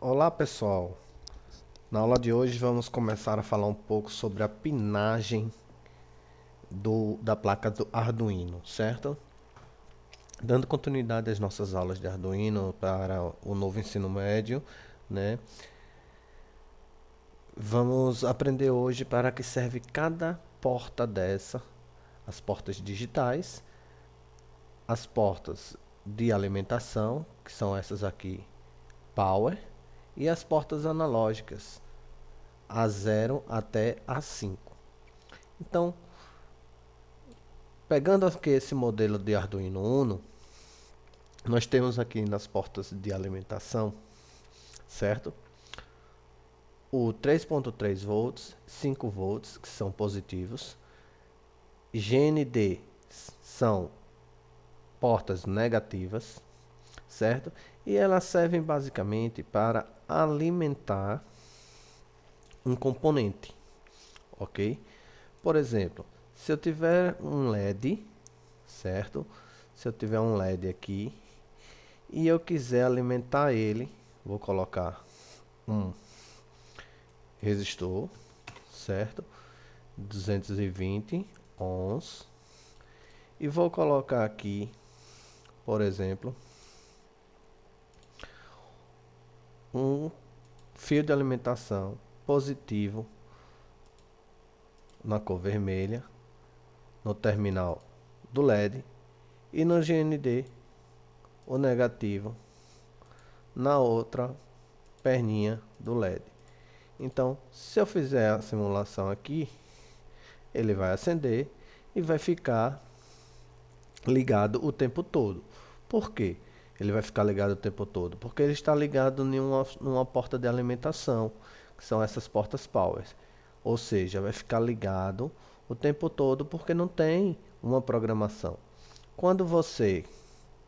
Olá pessoal, na aula de hoje vamos começar a falar um pouco sobre a pinagem da placa do Arduino, certo? Dando continuidade às nossas aulas de Arduino para o novo ensino médio, né? Vamos aprender hoje para que serve cada porta dessa, as portas digitais, as portas de alimentação, que são essas aqui, Power, e as portas analógicas, A0 até A5. Então, pegando aqui esse modelo de Arduino Uno, nós temos aqui nas portas de alimentação, certo? O 3.3 volts, 5 volts, que são positivos. GND são portas negativas, certo? E elas servem basicamente para alimentar um componente, ok? Por exemplo, se eu tiver um LED, certo? Se eu tiver um LED aqui e eu quiser alimentar ele, vou colocar um resistor, certo? 220 ohms e vou colocar aqui, por exemplo, um fio de alimentação positivo na cor vermelha no terminal do LED e no GND o negativo na outra perninha do LED. Então, se eu fizer a simulação aqui, ele vai acender e vai ficar ligado o tempo todo. Por quê? Ele vai ficar ligado o tempo todo? Porque ele está ligado em numa porta de alimentação, que são essas portas power. Ou seja, vai ficar ligado o tempo todo porque não tem uma programação. Quando você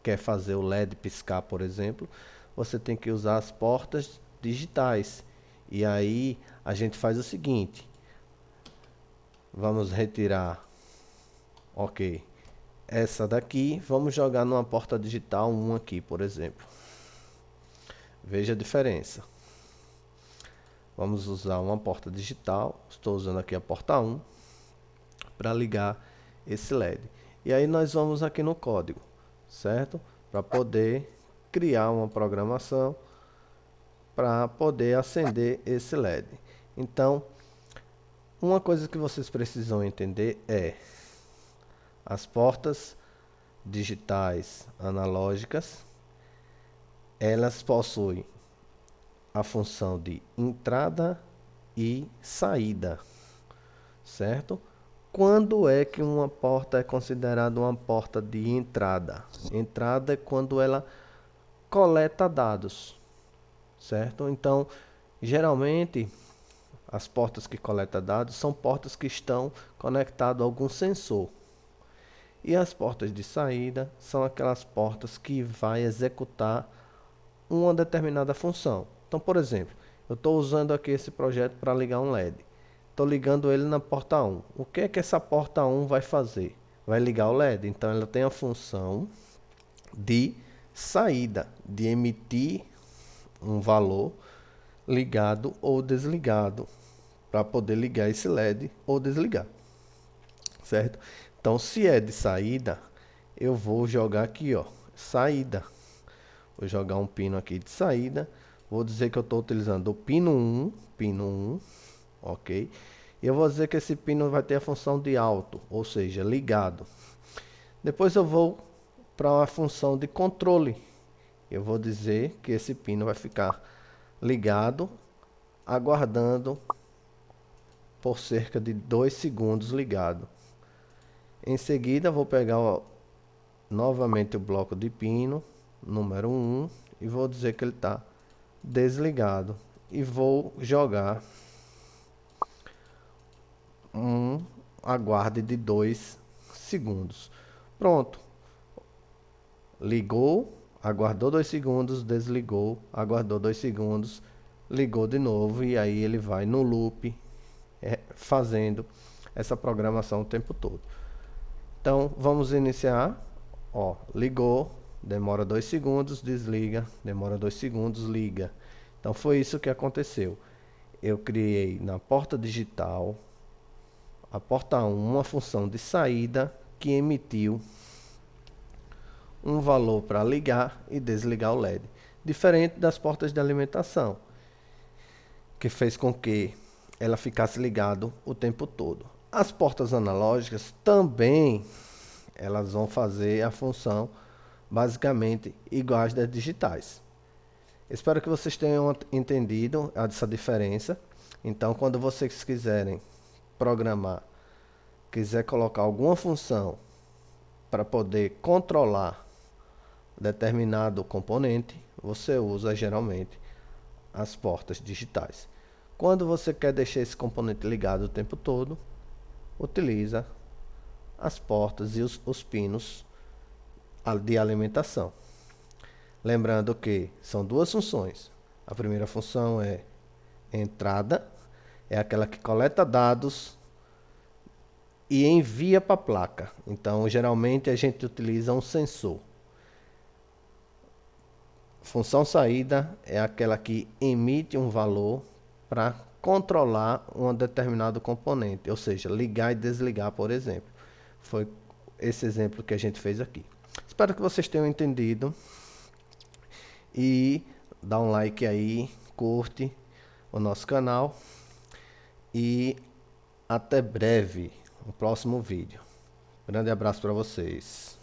quer fazer o LED piscar, por exemplo, você tem que usar as portas digitais. E aí a gente faz o seguinte: vamos retirar, ok, essa daqui, vamos jogar numa porta digital 1 aqui, por exemplo. Veja a diferença. Vamos usar uma porta digital, estou usando aqui a porta 1 para ligar esse LED. E aí nós vamos aqui no código, certo? Para poder criar uma programação para poder acender esse LED. Então, uma coisa que vocês precisam entender é as portas digitais analógicas, elas possuem a função de entrada e saída, certo? Quando é que uma porta é considerada uma porta de entrada? Entrada é quando ela coleta dados, certo? Então, geralmente, as portas que coletam dados são portas que estão conectadas a algum sensor. E as portas de saída são aquelas portas que vai executar uma determinada função. Então, por exemplo, eu estou usando aqui esse projeto para ligar um LED. Estou ligando ele na porta 1. O que é que essa porta 1 vai fazer? Vai ligar o LED. Então, ela tem a função de saída, de emitir um valor ligado ou desligado para poder ligar esse LED ou desligar, certo? Então, se é de saída, eu vou jogar aqui, ó, saída. Vou jogar um pino aqui de saída. Vou dizer que eu estou utilizando o pino 1, ok? E eu vou dizer que esse pino vai ter a função de alto, ou seja, ligado. Depois eu vou para a função de controle. Eu vou dizer que esse pino vai ficar ligado, aguardando por cerca de 2 segundos ligado. Em seguida, vou pegar novamente o bloco de pino, número 1, e vou dizer que ele está desligado. E vou jogar um aguarde de 2 segundos. Pronto. Ligou, aguardou 2 segundos, desligou, aguardou 2 segundos, ligou de novo e aí ele vai no loop fazendo essa programação o tempo todo. Então vamos iniciar. Ó, ligou, demora 2 segundos, desliga, demora 2 segundos, liga. Então foi isso que aconteceu. Eu criei na porta digital, a porta 1, uma função de saída que emitiu um valor para ligar e desligar o LED, diferente das portas de alimentação, que fez com que ela ficasse ligado o tempo todo. As portas analógicas também elas vão fazer a função basicamente igual às das digitais. Espero que vocês tenham entendido essa diferença. Então, quando vocês quiserem programar, quiser colocar alguma função para poder controlar determinado componente, você usa geralmente as portas digitais. Quando você quer deixar esse componente ligado o tempo todo, utiliza as portas e os pinos de alimentação. Lembrando que são duas funções. A primeira função é entrada, é aquela que coleta dados e envia para a placa. Então, geralmente a gente utiliza um sensor. Função saída é aquela que emite um valor para controlar um determinado componente, ou seja, ligar e desligar, por exemplo. Foi esse exemplo que a gente fez aqui. Espero que vocês tenham entendido e dá um like aí, curte o nosso canal e até breve, no próximo vídeo. Grande abraço para vocês.